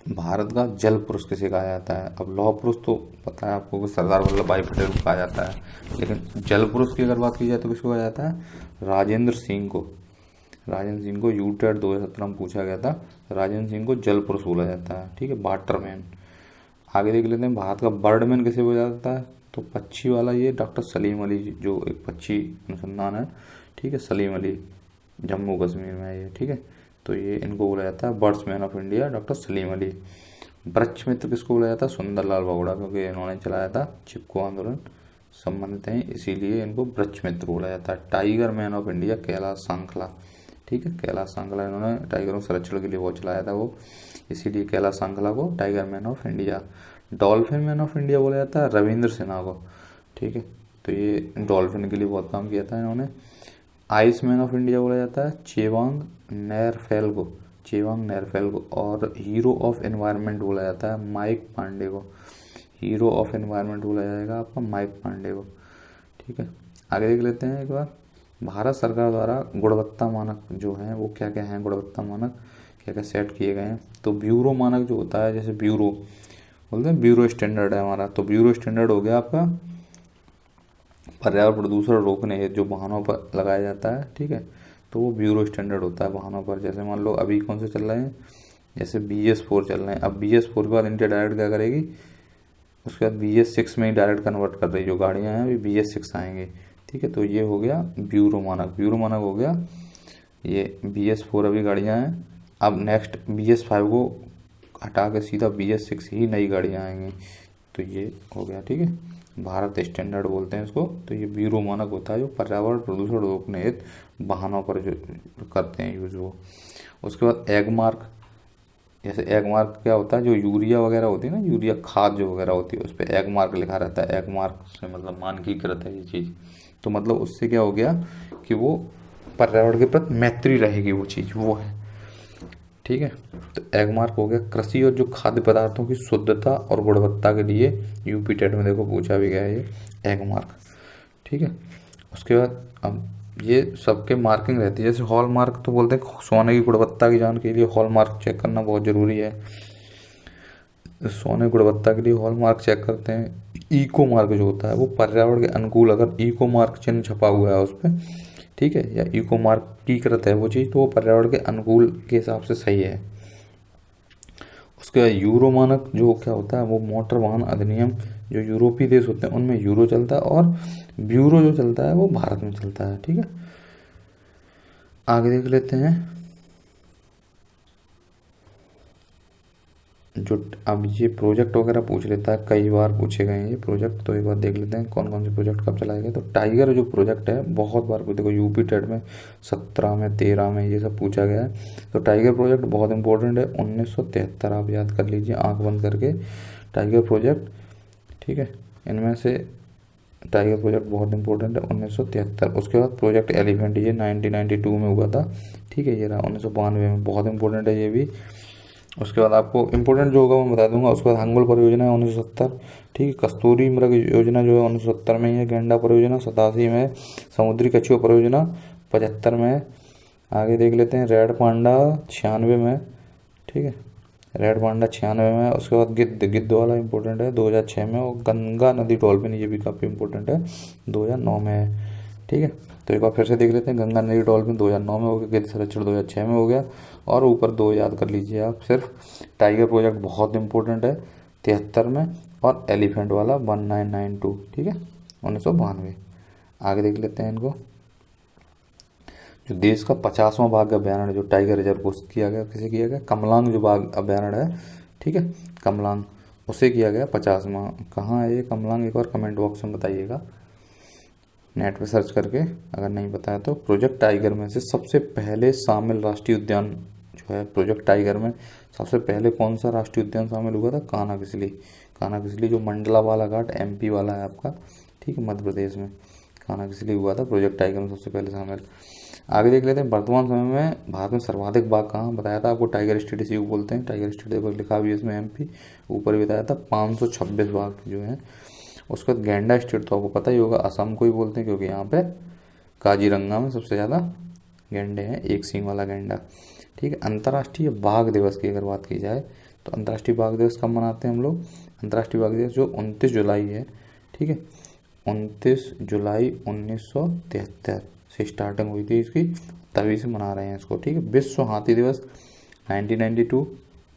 भारत का जल पुरुष किसे कहा जाता है, अब लौह पुरुष तो पता है आपको, सरदार वल्लभ भाई पटेल को कहा जाता है, लेकिन जल पुरुष की अगर बात की जाए तो किसको कहा जाता है, राजेंद्र सिंह को। राजेंद्र सिंह को यूटेट 2017 में पूछा गया था, राजेंद्र सिंह को जल पुरुष बोला जाता है, ठीक है, वाटरमैन। आगे देख लेते हैं भारत का बर्डमैन किसे बोला जाता है, तो पक्षी वाला ये डॉक्टर सलीम अली, जो एक पक्षी अनुसंधान है, ठीक है, सलीम अली, जम्मू कश्मीर में है ये, ठीक है। तो ये इनको बोला जाता है birds man of India, doctor Salim Ali. वृक्ष मित्र किसको बोला जाता है, सुंदरलाल बहुगुणा, क्योंकि इन्होंने चलाया था चिपको आंदोलन, संबंधित हैं इसीलिए इनको वृक्ष मित्र बोला जाता है। Tiger man of India Kailash Sankhla, ठीक है, कैलाश सांखला, इन्होंने टाइगरों के संरक्षण के लिए बहुत चलाया था वो, इसीलिए कैलाश सांखला को tiger man of India. Dolphin man of India बोला जाता है रविंद्र सिन्हा को, ठीक है, तो ये डॉल्फिन के लिए बहुत काम किया था इन्होंने। आइस मैन ऑफ इंडिया बोला जाता है चेवांग नेरफेल को, चेवांग नेरफेल को। और हीरो ऑफ एनवायरनमेंट बोला जाता है माइक पांडे को, हीरो ऑफ एनवायरनमेंट बोला जाएगा आपका माइक पांडे को, ठीक है। आगे देख लेते हैं एक बार, भारत सरकार द्वारा गुणवत्ता मानक जो हैं वो क्या क्या हैं, गुणवत्ता मानक क्या क्या सेट किए गए हैं। तो ब्यूरो मानक जो होता है, जैसे ब्यूरो बोलते हैं, ब्यूरो स्टैंडर्ड है हमारा, तो ब्यूरो स्टैंडर्ड हो गया आपका पर्यावरण प्रदूषण रोकने जो वाहनों पर लगाया जाता है, ठीक है, तो वो ब्यूरो स्टैंडर्ड होता है वाहनों पर। जैसे मान लो अभी कौन से चल रहे हैं, जैसे BS4 चल रहे हैं, अब BS4 के बाद इंडिया डायरेक्ट क्या करेगी, उसके बाद BS6 में ही डायरेक्ट कन्वर्ट कर रही जो गाड़ियाँ हैं अभी BS6 आएंगे, ठीक है। तो ये हो गया ब्यूरो मानक, ब्यूरो मानक हो गया ये BS4 अभी गाड़ियाँ हैं, अब नेक्स्ट BS5 को हटा के सीधा BS6 ही नई गाड़ियाँ आएंगी, तो ये हो गया, ठीक है, भारत स्टैंडर्ड बोलते हैं इसको। तो ये ब्यूरो मानक होता है जो पर्यावरण प्रदूषण रोकने हेतु वाहनों पर जो करते हैं यूज वो। उसके बाद एग मार्क, जैसे एग मार्क क्या होता है, जो यूरिया वगैरह होती है ना, यूरिया खाद जो वगैरह होती है उस पर एग मार्क लिखा रहता है, एग मार्क से मतलब मानकीकृत है ये चीज़, तो मतलब उससे क्या हो गया कि वो पर्यावरण के प्रति मैत्री रहेगी वो चीज़, वो है, ठीक है। तो एग मार्क हो गया कृषि और जो खाद्य पदार्थों की शुद्धता और गुणवत्ता के लिए यूपी टेट में देखो पूछा भी गया है ये एग मार्क, ठीक है। उसके बाद अब ये सबके मार्किंग रहती है, जैसे हॉल मार्क तो बोलते हैं सोने की गुणवत्ता की जान के लिए हॉल मार्क चेक करना बहुत ज़रूरी है, सोने की गुणवत्ता के लिए हॉल मार्क चेक करते हैं। इको मार्क जो होता है वो पर्यावरण के अनुकूल, अगर इको मार्क चिन्ह छपा हुआ है उस पर, ठीक है, या इको मार्क की कृत है वो चीज़, तो वो पर्यावरण के अनुकूल के हिसाब से सही है। उसके बाद यूरो मानक जो क्या होता है, वो मोटर वाहन अधिनियम, जो यूरोपीय देश होते हैं उनमें यूरो चलता है, और ब्यूरो जो चलता है वो भारत में चलता है, ठीक है। आगे देख लेते हैं जो अब ये प्रोजेक्ट वगैरह पूछ लेता है, कई बार पूछे गए हैं ये प्रोजेक्ट, तो एक बार देख लेते हैं कौन कौन से प्रोजेक्ट कब चलाए गए। तो टाइगर जो प्रोजेक्ट है बहुत बार देखो यूपी टेट में 17 में 13 में ये सब पूछा गया है। तो टाइगर प्रोजेक्ट बहुत इंपॉर्टेंट है, 1973 आप याद कर लीजिए आंख बंद करके, टाइगर प्रोजेक्ट, ठीक है, इनमें से टाइगर प्रोजेक्ट बहुत इंपॉर्टेंट है 1973। उसके बाद प्रोजेक्ट एलिफेंट ये 1992 में हुआ था, ठीक है, ये रहा 1992 में, बहुत इंपॉर्टेंट है ये भी। उसके बाद आपको इंपॉर्टेंट जो होगा मैं बता दूंगा। उसके बाद हंगुल परियोजना है 1970, ठीक है, कस्तूरी मृग योजना जो है 1970 में ही है, गेंडा परियोजना 87 में, समुद्री कछुआ परियोजना 75 में। आगे देख लेते हैं रेड पांडा 96 में, ठीक है, रेड पांडा 96 में। उसके बाद गिद्ध वाला इंपॉर्टेंट है 2006 में, और गंगा नदी डॉल्फिन ये भी काफ़ी इंपॉर्टेंट है 2009 में है, ठीक है। तो एक बार फिर से देख लेते हैं, गंगा नदी डॉल्फिन 2009 में हो गया, गिद्ध संरक्षण 2006 में हो गया, और ऊपर 2 याद कर लीजिए आप सिर्फ। टाइगर प्रोजेक्ट बहुत इंपॉर्टेंट है 73 में, और एलिफेंट वाला 1992, ठीक है, 1992। आगे देख लेते हैं इनको, जो देश का 50वां बाघ अभ्यारण्य जो टाइगर रिजर्व घोषित किया गया, किसे किया गया, कमलांग जो बाघ अभ्यारण्य है, ठीक है, कमलांग, उसे किया गया 50वां। कहाँ है ये कमलांग, एक बार कमेंट बॉक्स में बताइएगा, नेट पे सर्च करके अगर नहीं बताया तो। प्रोजेक्ट टाइगर में से सबसे पहले शामिल राष्ट्रीय उद्यान जो है, प्रोजेक्ट टाइगर में सबसे पहले कौन सा राष्ट्रीय उद्यान शामिल हुआ था, कान्हा-किसली, कान्हा-किसली जो मंडलावाला घाट MP वाला है आपका, ठीक है, मध्य प्रदेश में कान्हा-किसली हुआ था प्रोजेक्ट टाइगर में सबसे पहले शामिल। आगे देख लेते हैं, वर्तमान समय में भारत में सर्वाधिक बाघ कहाँ, बताया था आपको टाइगर स्टेट इसी को बोलते हैं, टाइगर स्टेट देखो लिखा भी है इसमें MP, ऊपर भी बताया था 526 बाघ जो है। उसके बाद गेंडा स्टेट तो आपको पता ही होगा, असम को ही बोलते हैं, क्योंकि यहाँ पे काजीरंगा में सबसे ज़्यादा गेंडे हैं, एक सींग वाला गेंडा, ठीक है। अंतर्राष्ट्रीय बाघ दिवस की अगर बात की जाए तो अंतर्राष्ट्रीय बाघ दिवस कब मनाते हैं हम लोग, अंतर्राष्ट्रीय बाघ दिवस जो 29 जुलाई है, ठीक है, 29 जुलाई 1973 से स्टार्टिंग हुई थी इसकी, तभी से मना रहे हैं इसको, ठीक है। विश्व हाथी दिवस 1992,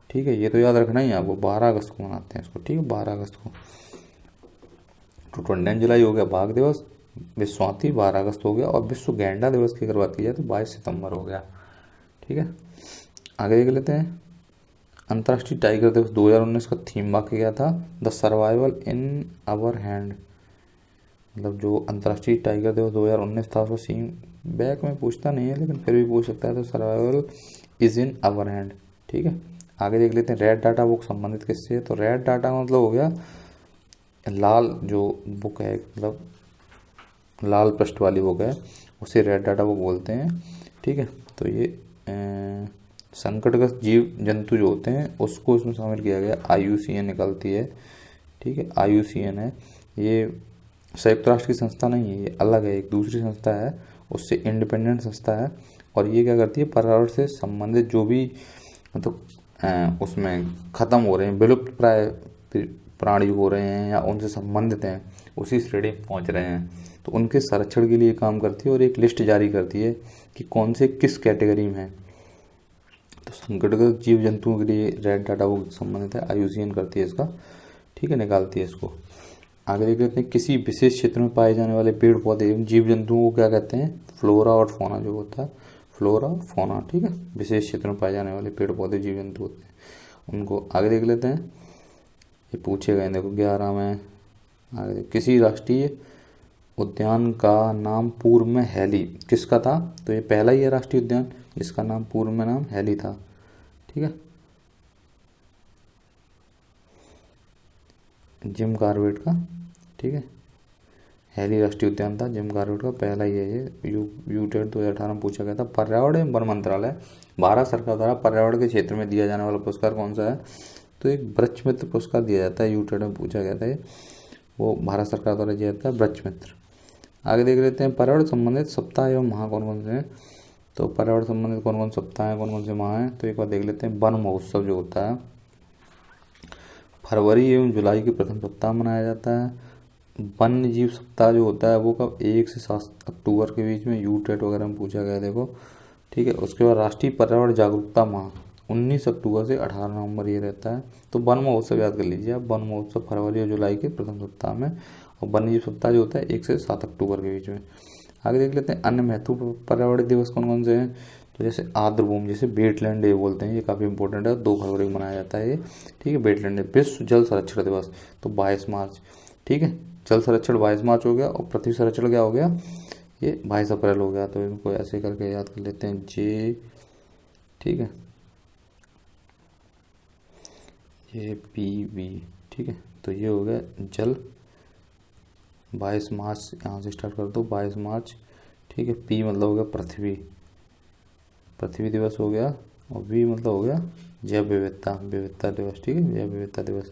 ठीक है, ये तो याद रखना ही है आपको, 12 अगस्त को मनाते हैं इसको, ठीक है, 12 अगस्त को। तो 29 जुलाई हो गया बाघ दिवस, विश्व हाथी 12 अगस्त हो गया, और विश्व गैंडा दिवस की अगर बात की जाए तो 22 सितंबर हो गया। ठीक है, आगे देख लेते हैं। अंतर्राष्ट्रीय टाइगर दिवस 2019 का थीम वाक्य क्या था? The survival in our hand. मतलब जो अंतर्राष्ट्रीय टाइगर दिवस 2019 था, उसको सीन बैक में पूछता नहीं है लेकिन फिर भी पूछ सकता है, तो survival is in our hand. ठीक है, आगे देख लेते हैं। रेड डाटा बुक संबंधित किससे है? तो रेड डाटा मतलब हो गया लाल जो बुक है, मतलब लाल पृष्ठ वाली बुक है, उसे रेड डाटा बुक बोलते हैं। ठीक है, तो ये संकटग्रस्त जीव जंतु जो होते हैं उसको इसमें शामिल किया गया। IUCN निकलती है, ठीक है, IUCN है ये, संयुक्त राष्ट्र की संस्था नहीं है, ये अलग है, एक दूसरी संस्था है, उससे इंडिपेंडेंट संस्था है। और ये क्या करती है? पर्यावरण से संबंधित जो भी मतलब उसमें ख़त्म हो रहे हैं, विलुप्त प्राय प्राणी हो रहे हैं या उनसे संबंधित हैं, उसी श्रेणी में पहुंच रहे हैं, तो उनके संरक्षण के लिए काम करती है और एक लिस्ट जारी करती है कि कौन से किस कैटेगरी में है। तो संकटग्रस्त जीव जंतुओं के लिए रेड डाटा वो संबंधित है, IUCN करती है इसका। ठीक है, निकालती है इसको। आगे देख लेते हैं। किसी विशेष क्षेत्र में पाए जाने वाले पेड़ पौधे एवं जीव जंतुओं को क्या कहते हैं? फ्लोरा और फौना जो होता है, फ्लोरा फौना। ठीक है, विशेष क्षेत्र में पाए जाने वाले पेड़ पौधे जीव जंतु होते हैं उनको। आगे देख लेते हैं, ये पूछे गए, देखो 11 में। आगे किसी राष्ट्रीय उद्यान का नाम पूर्व में हैली किसका था? तो ये पहला ही है राष्ट्रीय उद्यान जिसका नाम पूर्व में नाम हैली था। ठीक है, जिम कॉर्बेट का। ठीक है, हैली राष्ट्रीय उद्यान था, जिम कॉर्बेट का, पहला ही है ये। यूटेट 2018 में पूछा गया था। पर्यावरण एवं वन मंत्रालय, भारत सरकार द्वारा पर्यावरण के क्षेत्र में दिया जाने वाला पुरस्कार कौन सा है? तो एक वृक्ष मित्र पुरस्कार दिया जाता है, यूटेट में पूछा गया था ये, वो भारत सरकार द्वारा दिया जाता है, वृक्ष मित्र। आगे देख लेते हैं। पर्यावरण संबंधित सप्ताह एवं माह कौन कौन से हैं? तो पर्यावरण संबंधित कौन कौन सप्ताह हैं, कौन कौन से माह हैं? तो एक बार देख लेते हैं। वन महोत्सव जो होता है फरवरी एवं जुलाई के प्रथम सप्ताह मनाया जाता है। वन्य जीव सप्ताह जो होता है वो कब? 1 से 7 अक्टूबर के बीच में, यूटेट वगैरह में पूछा गया, देखो। ठीक है, उसके बाद राष्ट्रीय पर्यावरण जागरूकता माह 19 अक्टूबर से 18 नवंबर ये रहता है। तो वन महोत्सव याद कर लीजिए आप, वन महोत्सव फरवरी और जुलाई के प्रथम सप्ताह में, और वन्य जीव सप्ताह जो होता है 1 से 7 अक्टूबर के बीच में। आगे देख लेते हैं। अन्य महत्वपूर्ण पर्यावरण दिवस कौन कौन से हैं? तो जैसे आर्द्रभूमि, जैसे वेटलैंड डे बोलते हैं, ये काफ़ी इंपॉर्टेंट है, 2 फरवरी को मनाया जाता है ये। ठीक है, वेटलैंड डे। विश्व जल संरक्षण दिवस तो 22 मार्च। ठीक है, जल संरक्षण 22 मार्च हो गया, और पृथ्वी संरक्षण क्या हो गया? ये 22 अप्रैल हो गया। तो इनको ऐसे करके याद कर लेते हैं, जे। ठीक है, ये PV। ठीक है, तो ये हो गया जल, 22 मार्च यहाँ से स्टार्ट कर दो, 22 मार्च। ठीक है, P मतलब हो गया पृथ्वी, पृथ्वी दिवस हो गया, और V मतलब हो गया जैव विविधता, विविधता दिवस। ठीक है, जैव विविधता दिवस।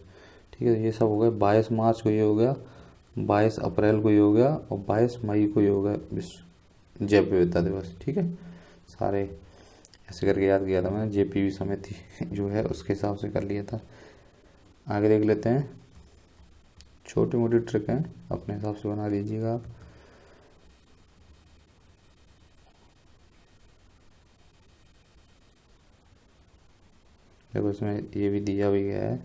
ठीक है, ये सब हो गया। 22 मार्च को ये हो गया, 22 अप्रैल को ये हो गया, और 22 मई को ये हो गया विश्व जैव विविधता दिवस। ठीक है, सारे ऐसे करके याद किया था मैंने, JPV समिति जो है उसके हिसाब से कर लिया था। आगे देख लेते हैं। छोटी मोटी ट्रिक हैं, अपने हिसाब से बना लीजिएगा आप। देखो इसमें ये भी दिया भी गया है,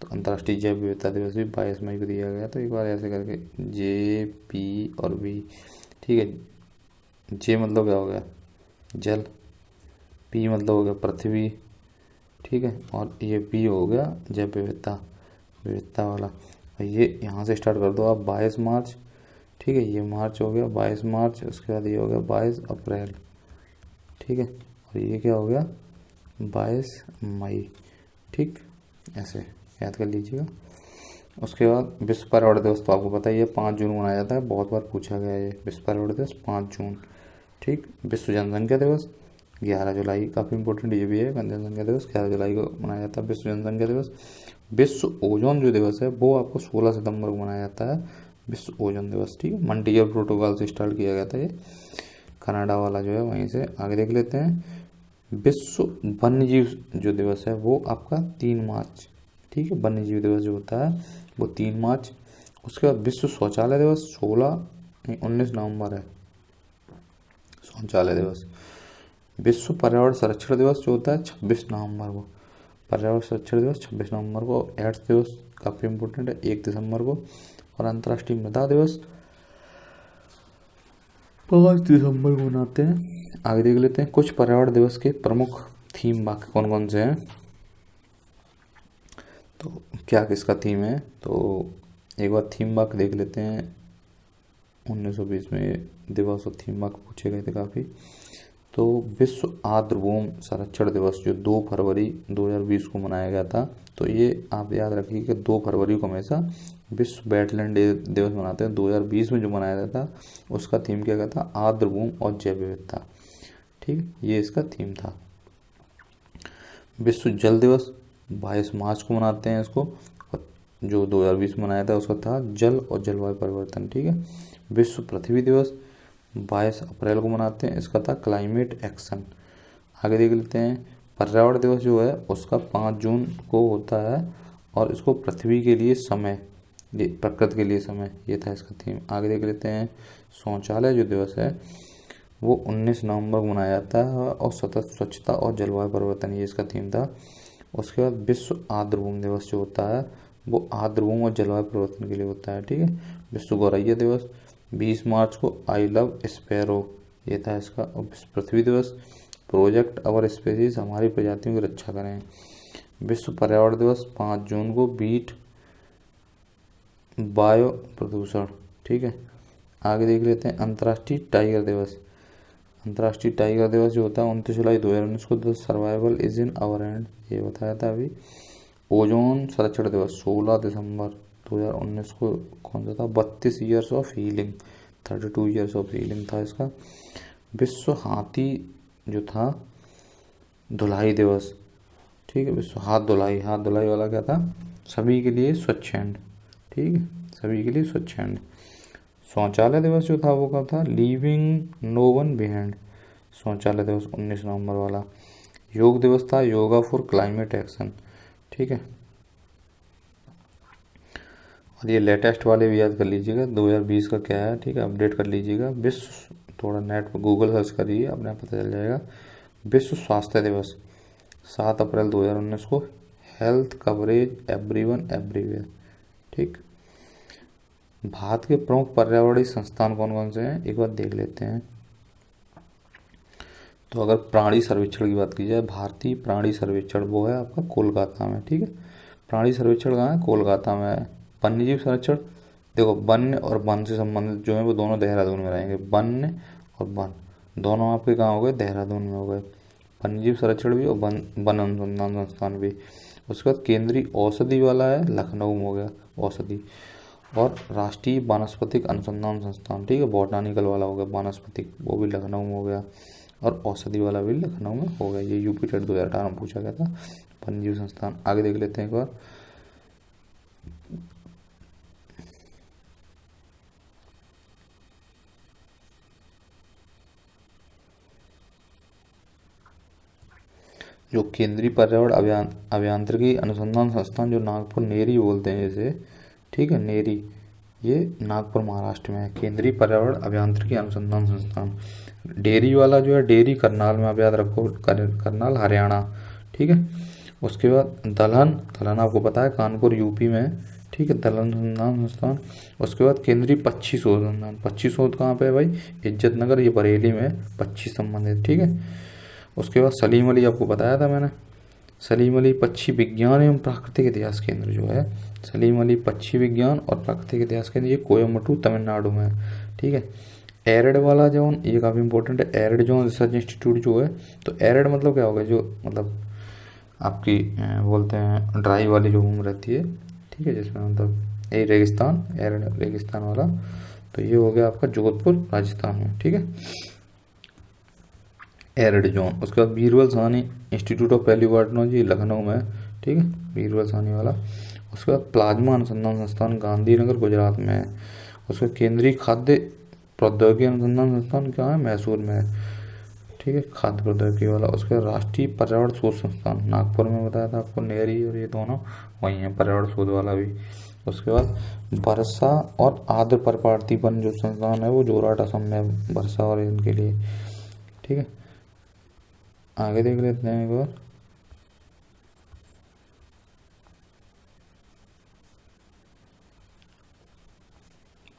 तो अंतर्राष्ट्रीय जैव विविधता दिवस भी 22 मई को दिया गया। तो एक बार ऐसे करके JP और V। ठीक है, J मतलब क्या हो गया? जल, P मतलब हो गया पृथ्वी। ठीक है, और ये B हो गया जैव विविधता, विविधता वाला। ये यहाँ से स्टार्ट कर दो आप, 22 मार्च। ठीक है, ये मार्च हो गया, 22 मार्च। उसके बाद ये हो गया 22 अप्रैल। ठीक है, और ये क्या हो गया? 22 मई। ठीक, ऐसे याद कर लीजिएगा। उसके बाद विश्व पर्यावरण दिवस तो आपको पता ही है 5 जून मनाया जाता है, बहुत बार पूछा गया है ये विश्व पर्यावरण दिवस 5 जून। ठीक, विश्व जनसंख्या दिवस 11 जुलाई, काफ़ी इंपॉर्टेंट ये भी है। जनसंख्या दिवस 11 जुलाई को मनाया जाता है, विश्व जनसंख्या दिवस। विश्व ओजोन जो दिवस है वो आपको 16 सितंबर को मनाया जाता है, विश्व ओजोन दिवस। ठीक है, मॉन्ट्रियल प्रोटोकॉल से स्टार्ट किया गया था ये, कनाडा वाला जो है वहीं से। आगे देख लेते हैं। विश्व वन्यजीव जो दिवस है वो आपका 3 मार्च। ठीक है, वन्यजीव दिवस जो होता है वो 3 मार्च। उसके बाद विश्व शौचालय दिवस 19 नवंबर है, शौचालय दिवस। विश्व पर्यावरण संरक्षण दिवस जो होता है 26 नवंबर को। पर्यावरण संरक्षण दिवस 26 नवंबर को। एड्स दिवस काफ़ी इम्पोर्टेंट है, 1 दिसंबर को। और अंतर्राष्ट्रीय मृदा दिवस 5 दिसंबर को मनाते हैं। आगे देख लेते हैं कुछ पर्यावरण दिवस के प्रमुख थीम वाक्य कौन कौन से हैं। तो क्या किसका थीम है, तो एक बार थीम वाक्य देख लेते हैं। 1920 में दिवस और थीम वाक्य पूछे गए थे काफ़ी। तो विश्व आर्द्रभूमि संरक्षण दिवस जो 2 फरवरी 2020 को मनाया गया था, तो ये आप याद रखिए कि 2 फरवरी को हमेशा विश्व वेटलैंड डे दिवस मनाते हैं। 2020 में जो मनाया गया था उसका थीम क्या गया था, आर्द्रभूमि और जैव विविधता। ठीक, ये इसका थीम था। विश्व जल दिवस 22 मार्च को मनाते हैं इसको, और जो 2020 में मनाया था उसका था जल और जलवायु परिवर्तन। ठीक है। विश्व पृथ्वी दिवस 22 अप्रैल को मनाते हैं, इसका था क्लाइमेट एक्शन। आगे देख लेते हैं पर्यावरण दिवस जो है उसका 5 जून को होता है, और इसको पृथ्वी के लिए समय, प्रकृति के लिए समय, ये था इसका थीम। आगे देख लेते हैं शौचालय जो दिवस है वो 19 नवंबर को मनाया जाता है, और सतत स्वच्छता और जलवायु परिवर्तन, ये इसका थीम था। उसके बाद विश्व आर्द्रभूमि दिवस जो होता है वो आर्द्रभूमि और जलवायु परिवर्तन के लिए होता है। ठीक है। विश्व गौरैया दिवस 20 मार्च को आई लव स्पैरो, ये था इसका। और विश्व पृथ्वी दिवस प्रोजेक्ट अवर स्पीसीज, हमारी प्रजातियों की रक्षा करें। विश्व पर्यावरण दिवस 5 जून को बीट वायु प्रदूषण। ठीक है। आगे देख लेते हैं अंतर्राष्ट्रीय टाइगर दिवस। अंतर्राष्ट्रीय टाइगर दिवस जो होता है 29 जुलाई 2019 को, the survival is in our hand, ये बताया था अभी। ओजोन संरक्षण दिवस 16 दिसंबर 2019 को कौन सा था, 32 years of healing, 32 years of healing था इसका। विश्व हाथी जो था धुलाई दिवस। ठीक है। विश्व हाथ धुलाई वाला क्या था, सभी के लिए स्वच्छ हैंड। ठीक है, सभी के लिए स्वच्छ हैंड। शौचालय दिवस जो था वो कब था, लीविंग नो वन बिहाइंड, शौचालय दिवस 19 नवंबर वाला। योग दिवस था योगा फॉर क्लाइमेट एक्शन। ठीक है। और ये लेटेस्ट वाले भी याद कर लीजिएगा 2020 का क्या है। ठीक है, अपडेट कर लीजिएगा। विश्व, थोड़ा नेट पर गूगल सर्च करिए, अपने आप पता चल जाएगा। विश्व स्वास्थ्य दिवस 7 अप्रैल 2019 को, हेल्थ कवरेज एवरीवन एवरीवेयर। ठीक। भारत के प्रमुख पर्यावरणीय संस्थान कौन कौन से हैं एक बार देख लेते हैं। तो अगर प्राणी सर्वेक्षण की बात की जाए, भारतीय प्राणी सर्वेक्षण वो है आपका कोलकाता में। ठीक है। प्राणी सर्वेक्षण कहाँ है, कोलकाता में है। वन्यजीव संरक्षण, देखो वन्य और वन से संबंधित जो है वो दोनों देहरादून में रहेंगे। वन्य और वन दोनों आपके कहाँ हो गए, देहरादून में हो गए। वन्यजीव संरक्षण भी और वन अनुसंधान संस्थान भी। उसके बाद केंद्रीय औषधि वाला है, लखनऊ में हो गया औषधि। और राष्ट्रीय वानस्पतिक अनुसंधान संस्थान, ठीक है, बॉटनिकल वाला हो गया वानस्पतिक, वो भी लखनऊ में हो गया। और औषधि वाला भी लखनऊ में हो गया। ये यूपी टेट 2018 में पूछा गया था, वन्यजीव संस्थान। आगे देख लेते हैं एक बार। जो केंद्रीय पर्यावरण अभियांत्रिकी अनुसंधान संस्थान जो नागपुर नेरी बोलते हैं इसे, ठीक है, नेरी, ये नागपुर महाराष्ट्र में है। केंद्रीय पर्यावरण अभियांत्रिकी अनुसंधान संस्थान। डेयरी वाला जो है डेयरी करनाल में, आप याद रखो, करनाल हरियाणा। ठीक है। उसके बाद दलहन आपको पता है कानपुर यूपी में है। ठीक है, दलहन अनुसंधान संस्थान। उसके बाद केंद्रीय पक्षी शोध संस्थान। पक्षी शोध कहाँ पे है भाई, इज्जत नगर, ये बरेली में, पक्षी संबंधित। ठीक है। उसके बाद सलीम अली आपको बताया था मैंने, सलीम अली पक्षी विज्ञान एवं प्राकृतिक इतिहास केंद्र जो है, सलीम अली पक्षी विज्ञान और प्राकृतिक इतिहास केंद्र, ये कोयम्बटूर तमिलनाडु में है। ठीक है। एरिड वाला जोन, ये काफ़ी इंपॉर्टेंट है, एरिड जोन रिसर्च इंस्टीट्यूट जो है। तो एरिड मतलब क्या होगा, जो मतलब आपकी बोलते हैं ड्राई वाली जो भूमि रहती है, ठीक है, जिसमें मतलब ये रेगिस्तान, एरिड रेगिस्तान वाला, तो ये हो गया आपका जोधपुर राजस्थान में। ठीक है, एरिड जोन। उसके बाद बीरबल साहनी इंस्टीट्यूट ऑफ पैलियोबोटोलॉजी लखनऊ में, ठीक है, बीरबल साहनी वाला। उसके बाद प्लाज्मा अनुसंधान संस्थान गांधीनगर गुजरात में है। उसका केंद्रीय खाद्य प्रौद्योगिकी अनुसंधान संस्थान क्या है, मैसूर में है। ठीक है, खाद्य प्रौद्योगिकी वाला। उसके बाद राष्ट्रीय पर्यावरण शोध संस्थान नागपुर में बताया था आपको, नेरी, और ये दोनों वही हैं, पर्यावरण शोध वाला भी। उसके बाद वर्षा और आर्द्र पर्णपाती वन जो संस्थान है वो जोरहाट असम में, वर्षा और इनके लिए। ठीक है, आगे देख लेते हैं एक बार।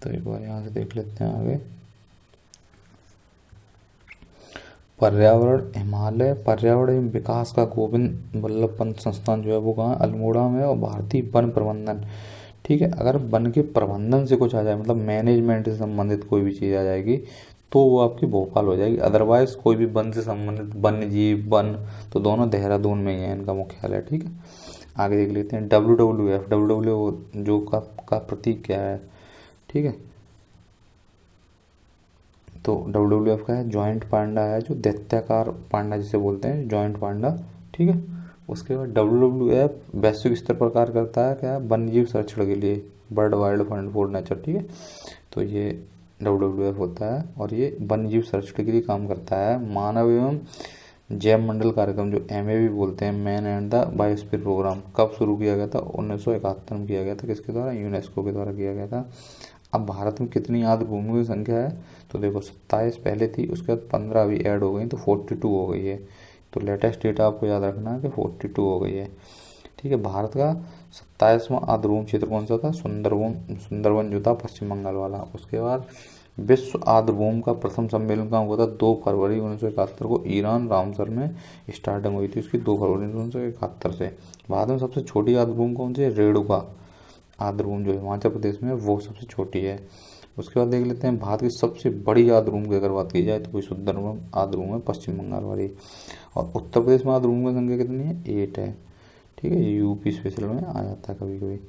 तो एक बार यहाँ से देख लेते हैं आगे। पर्यावरण हिमालय पर्यावरण एवं विकास का गोविंद वल्लभ पंत संस्थान जो है वो कहाँ है, अल्मोड़ा में। और भारतीय वन प्रबंधन, ठीक है, अगर वन के प्रबंधन से कुछ आ जाए, मतलब मैनेजमेंट से संबंधित कोई भी चीज़ आ जाएगी तो वो आपकी भोपाल हो जाएगी। अदरवाइज कोई भी वन से संबंधित, वन्य जीव वन, तो दोनों देहरादून में ही है इनका मुख्यालय, ठीक है। आगे देख लेते हैं WWF। WWF जो का प्रतीक क्या है, ठीक है, तो WWF का है जॉइंट पांडा है, जो दैत्याकार पांडा जिसे बोलते हैं, जॉइंट पांडा, ठीक है। उसके बाद WWF वैश्विक स्तर पर कार्य करता है क्या, वन्यजीव संरक्षण के लिए, world wide fund for nature, ठीक है। तो ये WWF होता है और ये वन्यजीव संरक्षण के लिए काम करता है। मानव एवं जैव मंडल कार्यक्रम जो MAB बोलते हैं, man and the biosphere programme, कब शुरू किया गया था, 1971 में किया गया था। किसके द्वारा, यूनेस्को के द्वारा किया गया था। अब भारत में कितनी आर्द्र भूमि की संख्या है, तो देखो 27 पहले थी, उसके बाद 15 अभी ऐड हो गई, तो 42 हो गई है। तो लेटेस्ट डेटा आपको याद रखना है कि 42 हो गई है, ठीक है। भारत का 27वां आर्द्रभूमि क्षेत्र कौन सा था, सुंदरवन जो था पश्चिम बंगाल वाला। उसके बाद विश्व आर्द्रभूमि का प्रथम सम्मेलन कहाँ हुआ था, 2 फरवरी 1971 को ईरान रामसर में स्टार्टिंग हुई थी उसकी, 2 फरवरी 1971 से। भारत में सबसे छोटी आर्द्रभूमि कौन सी है, रेणुका आर्द्रभूमि जो हिमाचल प्रदेश में है वो सबसे छोटी है। उसके बाद देख लेते हैं भारत की सबसे बड़ी आर्द्रभूमि की अगर बात की जाए तो कोई सुंदरवन आर्द्रभूमि है पश्चिम बंगाल वाली। और उत्तर प्रदेश में आर्द्रभूमि की संख्या कितनी है, 8 है, ठीक है। ये UP स्पेशल में आ जाता है कभी कभी।